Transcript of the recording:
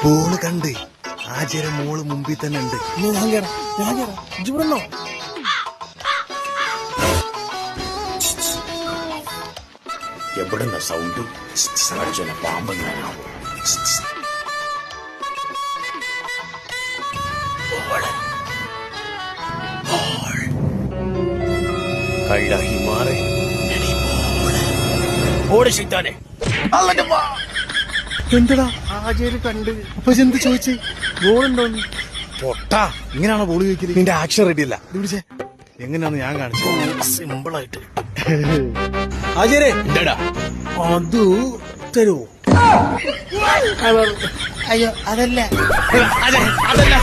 Ball കണ്ട് ആചാര്യ മോള് മുമ്പിൽ തന്നെ ഉണ്ട്. ഞാൻ കേറാം ഇവിടുന്നോ? എവിടുന്ന സൗണ്ട്? അർജുന പാമ്പെങ്ങാനാവും. കള്ളഹി മാറി ഓടെ ശൈത്താനെ. എന്തടാ ആചാര്യ കണ്ട് അപ്പൊ എന്ത് ചോദിച്ചേ? ഗോളുണ്ടോന്ന്? പൊട്ടാ, ഇങ്ങനെയാണോ ബോള് ചോദിക്കല്? നിന്റെ ആക്ഷൻ റെഡി അല്ല. ഇത് പിടിച്ചേ, എങ്ങനെയാന്ന് ഞാൻ കാണിച്ചു. സിമ്പിളായിട്ട്. ആചാര്യ എന്താടാ അത് തരുവോ? അയ്യോ അതല്ല. അതല്ല